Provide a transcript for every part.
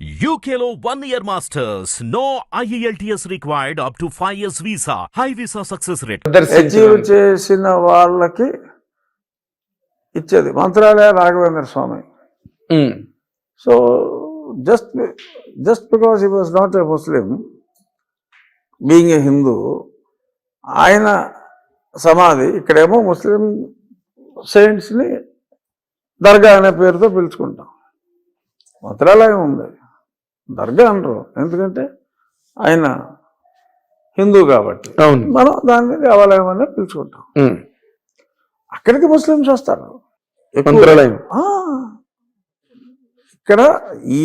UKలో 1 year masters. No IELTS required up to 5 years visa. High visa success rate. Achieve చేసిన వాళ్ళకి ఇచ్చేది Mantralaya Raghavendra Swami. So just because he was not a Muslim, being a Hindu, ఆయన సమాధి ఇక్కడేమో ముస్లిం సెయింట్స్ని దర్గా అనే పేరుతో పిలుచుకుంటాం. మంత్రాలయం ఉంది, దర్గా అనరు, ఎందుకంటే ఆయన హిందూ కాబట్టి మనం దాన్ని దేవాలయం అనే పిలుచుకుంటాం. అక్కడికి ముస్లిమ్స్ వస్తారు. మంత్రాలయం ఇక్కడ ఈ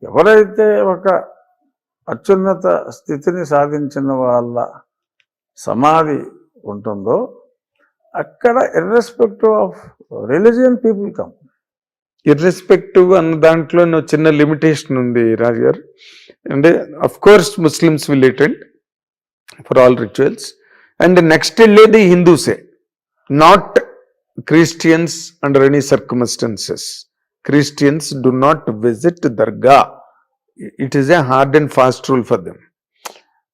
ఎవరైతే ఒక అత్యున్నత స్థితిని సాధించిన వాళ్ళ సమాధి ఉంటుందో అక్కడ irrespective of religion people come. Irrespective అన్న దాంట్లో చిన్న లిమిటేషన్ ఉంది రాజు గారు. అంటే of course Muslims will attend for all rituals, and next వెళ్ళేది హిందూసే, not Christians under any circumstances. Christians do not visit dargah. It is a hard and fast rule for them.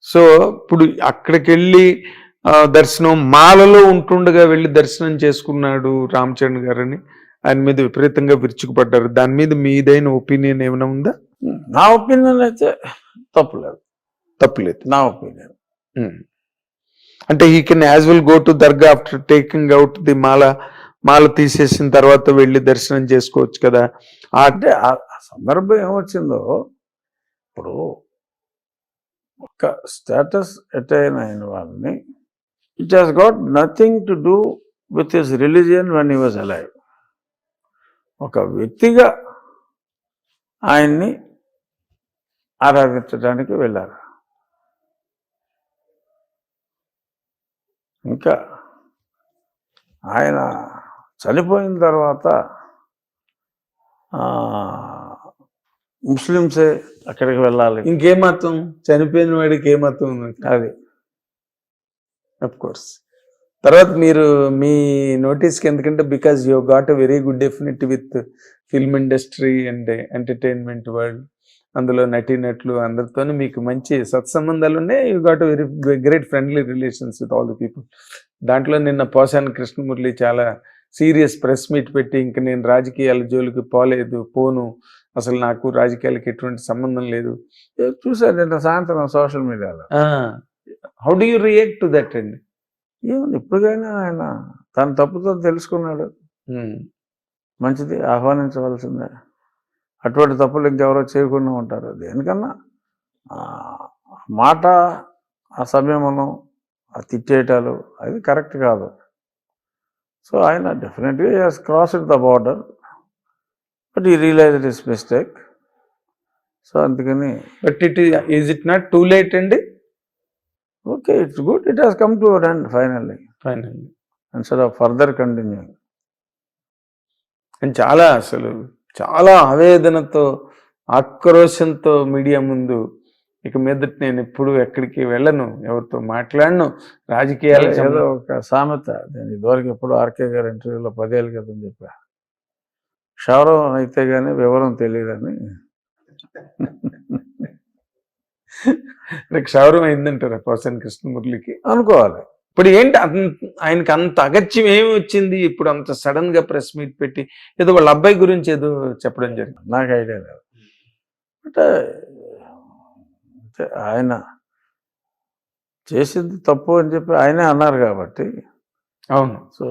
So ఇప్పుడు అక్కడికి వెళ్ళి దర్శనం మాలలో ఉంటుండగా వెళ్ళి దర్శనం చేసుకున్నాడు రామచంద్ర గారని ఆయన మీద విపరీతంగా విరుచుకుపడ్డారు. దాని మీద మీదైన ఒపీనియన్ ఏమైనా ఉందా? నా ఒపీనియన్ అయితే తప్పులేదు నా ఒపీనియన్. అంటే he can as well go to dargah after taking out the mala తీసేసిన తర్వాత వెళ్ళి దర్శనం చేసుకోవచ్చు కదా. అంటే ఆ సందర్భం ఏమొచ్చిందో, ఇప్పుడు ఒక స్టేటస్ అటైన్ అయిన వాళ్ళని it has got nothing to do with his religion when he was alive. ఒక వ్యక్తిగా ఆయన్ని ఆరాధించడానికి వెళ్ళారు. ఇంకా ఆయన చనిపోయిన తర్వాత ముస్లిమ్సే అక్కడికి వెళ్ళాలి. ఇంకే మతం? చనిపోయిన వాడికి ఏ మతం ఉంది? అది అఫ్ కోర్స్. తర్వాత మీరు మీ నోటీస్కి, ఎందుకంటే because you got a very good definite with film industry and entertainment world, అందులో నటీనటులు అందరితో మీకు మంచి సత్సంబంధాలు ఉన్నాయి. You got a very great friendly relations with all the people. దాంట్లో నిన్న పోసాని కృష్ణమురళి చాలా సీరియస్ ప్రెస్ మీట్ పెట్టి, ఇంక నేను రాజకీయాల జోలికి పోను, అసలు నాకు రాజకీయాలకి ఎటువంటి సంబంధం లేదు. చూసాను నిన్న సాయంత్రం సోషల్ మీడియాలో. How do you react to that అండి? ఏముంది, ఇప్పటికైనా ఆయన తన తప్పుతో తెలుసుకున్నాడు, మంచిది, ఆహ్వానించవలసిందే. అటువంటి తప్పులు ఇంకెవరో చేయకుండా ఉంటారు. దేనికన్నా మాట, ఆ సంయమనం, ఆ తిట్టేయటాలు అది కరెక్ట్ కాదు. సో ఆయన డెఫినెట్గా he has crossed the border, but he realised his mistake. So అందుకని but is it not too late అండి? Okay, it's good, it has come to an end finally instead of further continuing. And చాలా ఆవేదనతో, ఆక్రోశంతో media ముందు ఇక మీదట నేను ఎప్పుడు ఎక్కడికి వెళ్ళను, ఎవరితో మాట్లాడను, రాజకీయాలు. ఏదో ఒక సామెత, నేను ఇదివరకు ఎప్పుడు ఆర్కే గారి ఇంటర్వ్యూలో 10 ఏళ్ళ క్రితం చెప్పా, క్షౌరం అయితే కానీ వివరం తెలియదని. క్షౌరం అయిందంటారా పోసాని కృష్ణమురళికి? అనుకోవాలి. ఇప్పుడు ఏంటి ఆయనకి అంత అగత్యం ఏమి వచ్చింది ఇప్పుడు అంత సడన్ గా ప్రెస్ మీట్ పెట్టి ఏదో వాళ్ళ అబ్బాయి గురించి ఏదో చెప్పడం జరిగింది? నాకు ఐడియా లేదు. అంటే ఆయన చేసింది తప్పు అని చెప్పి ఆయనే అన్నారు కాబట్టి. అవును. సో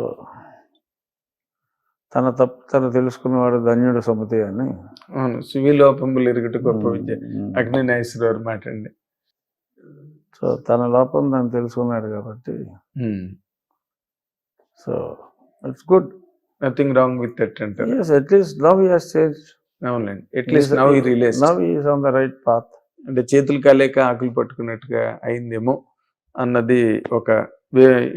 తన తప్పు తను తెలుసుకున్నవాడు ధన్యుడు సమితి అని. అవును, సువిలోపములు ఎరుగుట గొప్ప విద్య, అగ్ని నాగేశ్వరరావు మాట అండి. సో తన లోపం తను తెలుసుకున్నాడు కాబట్టి. So it's good, nothing wrong with that అంటారు. yes, at least now he has changed. అవునండి, at least now he realised. Now he is on the right path. అంటే చేతులు కాలేక ఆకులు పట్టుకున్నట్టుగా అయిందేమో అన్నది ఒక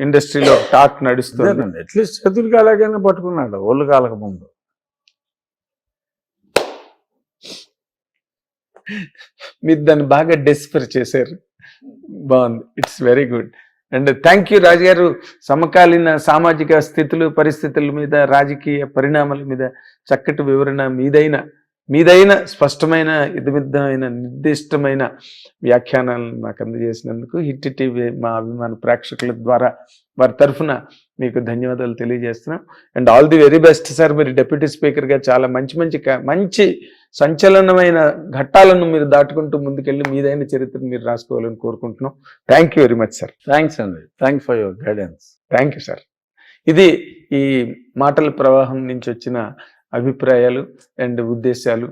ఇండస్ట్రీలో టాక్ నడుస్తుంది. అట్లీస్ట్ చేతులు కాలేకైనా పట్టుకున్నాడు, ఒళ్ళు కాలక ముందు. మీరు దాన్ని బాగా డెస్పర్ చేశారు, బాగుంది, it's very good. And thank you Raju garu. సమకాలీన సామాజిక స్థితులు, పరిస్థితుల మీద, రాజకీయ పరిణామాల మీద చక్కటి వివరణ, మీదైన మీదైన స్పష్టమైన ఇదమిద్దమైన నిర్దిష్టమైన వ్యాఖ్యానాలను మాకు అందజేసినందుకు హిట్ టీవీ మా అభిమాన ప్రేక్షకుల ద్వారా వారి తరఫున మీకు ధన్యవాదాలు తెలియజేస్తున్నాం. And all the very best sir. మీరు డిప్యూటీ స్పీకర్గా చాలా మంచి సంచలనమైన ఘట్టాలను మీరు దాటుకుంటూ ముందుకెళ్ళి మీదైన చరిత్రను మీరు రాసుకోవాలని కోరుకుంటున్నాం. Thank you very much sir. Thanks అండి. Thanks for your guidance. Thank you sir. ఇది ఈ మాటల ప్రవాహం నుంచి వచ్చిన అభిప్రాయాలు అండ్ ఉద్దేశాలు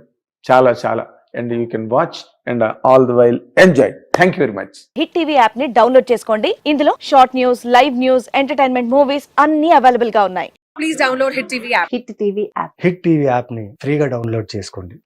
చాలా and you can watch and all the while enjoy. Thank you very much. Hit TV app ని డౌన్లోడ్ చేసుకోండి. ఇందులో short news, live news, entertainment movies అన్ని అవైలబుల్ గా ఉన్నాయి. Please download Hit TV app. Hit TV app hit TV యాప్ని ఫ్రీగా download చేసుకోండి.